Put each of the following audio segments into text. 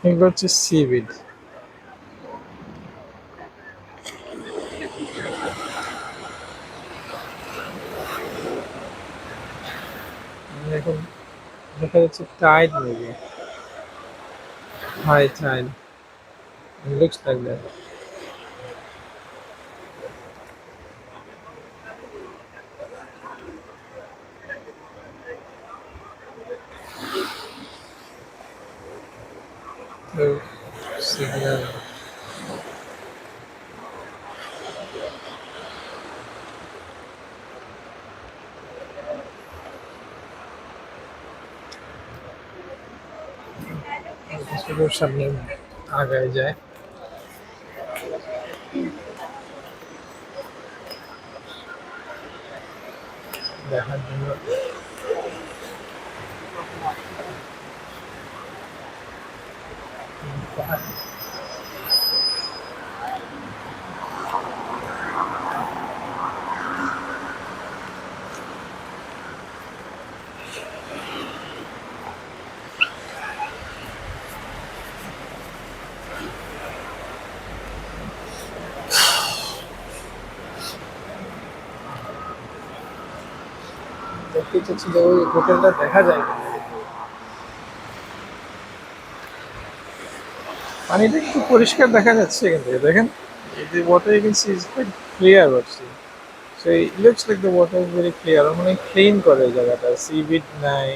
এগুলো হচ্ছে সিবিড। এখন দেখা যাচ্ছে tide maybe, high tide, looks like that. তো সিগন্যাল শুধুর সামনে আগায় যায় দেখার জন্য। দেখতে চাচ্ছি যে ওই হোটেলটা দেখা যায় না। পানিটা একটু পরিষ্কার দেখা যাচ্ছে এখান থেকে, দেখেন। The water you can see is quite clear actually. So it looks like the water is very clear. মানে ক্লিন করে এই জায়গাটা, সিবিড নাই।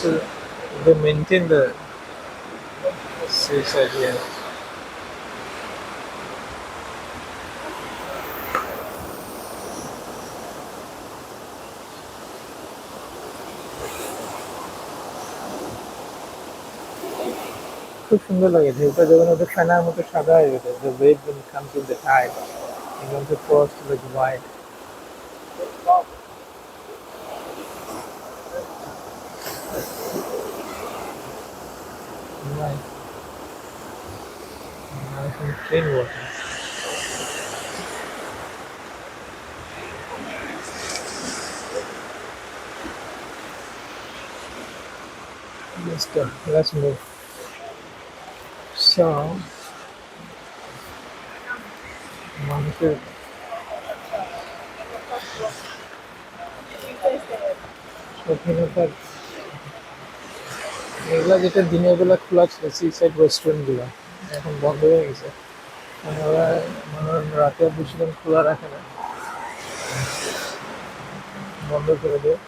So they maintain the seaside here. খুব সুন্দর লাগে ঢেউটা যখন ওদের ফেনার মতো সাদা হয়ে গেছে। The wave when it comes with the tide, it comes across to like white. Nice, nice and clean water. Let's go. Let's move. So, মানুষের স্বাধীনতার এগুলা যেটা দিনের বেলা খোলা ছিল, সি সাইড রেস্টুরেন্ট গুলা এখন বন্ধ হয়ে গেছে। ওরা রাতে বেশিক্ষণ খোলা রাখে না, বন্ধ করে দেয়।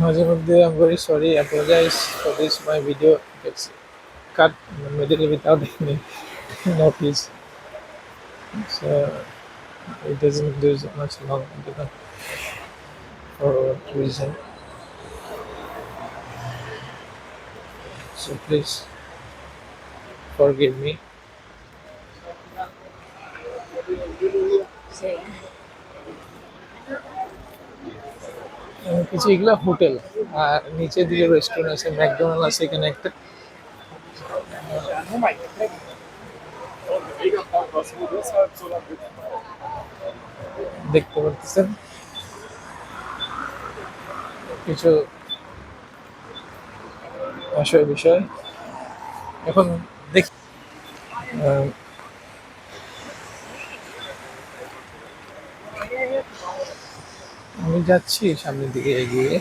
মাঝে মধ্যে I'm very sorry, apologize for this, my video gets cut in the middle without any notice, so it doesn't do much long for what reason, so please forgive me. কিছু এগুলা হোটেল, আর নিচের দিকে রেস্টুরেন্ট আছে, McDonald আছে এখানে একটা। দেখতে পাচ্ছেন কিছু আসল বিষয়। এখন দেখ, আহ, আমি যাচ্ছি সামনের দিকে এগিয়ে,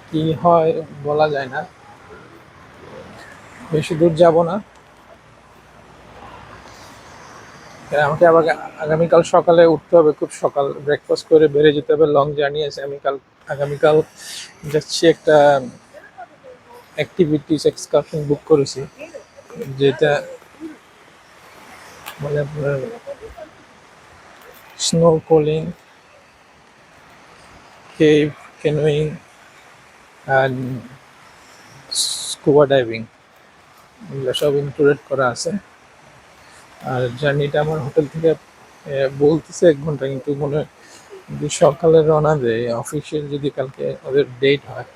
কি হয় বলা যায় না, বেশি দূর যাব না। আমাকে আবার আগামীকাল সকালে উঠতে হবে, খুব সকাল, ব্রেকফাস্ট করে বেরিয়ে যেতে হবে, লং জার্নি আছে। আমি আগামীকাল যাচ্ছি একটা অ্যাক্টিভিটিস এক্সকারশন বুক করেছি, যেটা মানে আপনার snorkelling, cave, canoeing and scuba diving, এগুলো সব ইনক্লুডেড করা আছে। আর জার্নিটা আমার হোটেল থেকে বলতেছে 1 ঘন্টা, কিন্তু মনে হয় যদি সকালে রওনা দেয়, অফিসিয়াল যদি কালকে ওদের ডেট হয়,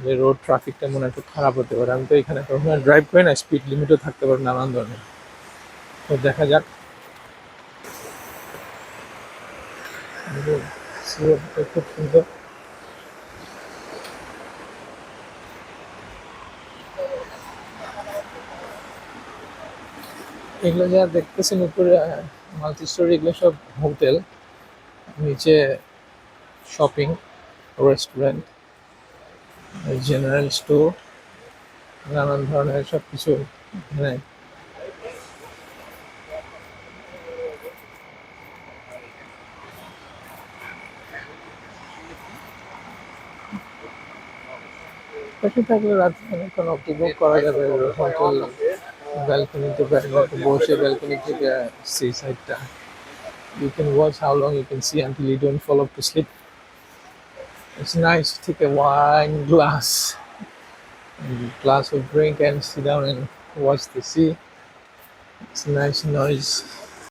যে রোড ট্রাফিকটা মনে হয় একটু খারাপ হতে পারে। আমি তো এখানে কখনো ড্রাইভ করি না, স্পিড লিমিটও থাকতে পারে নানান ধরনের। তো দেখা যাক। খুব সুন্দর। এগুলো যা দেখতেছেন উপরে মাল্টি স্টোরি, এগুলো সব হোটেল, নিচে শপিং, রেস্টুরেন্ট, জেনারেল স্টোর, নানান ধরনের সব কিছু এখানে। পাশে থাকলে রাত অনেকক্ষণ উপভোগ করা যাবে হোটেল ব্যালকনিতে বসে, ব্যালকনি থেকে সি সাইডটা you can watch how long you can see until you don't fall off to sleep. It's nice to take a wine glass of drink and sit down and watch the sea. It's a nice noise.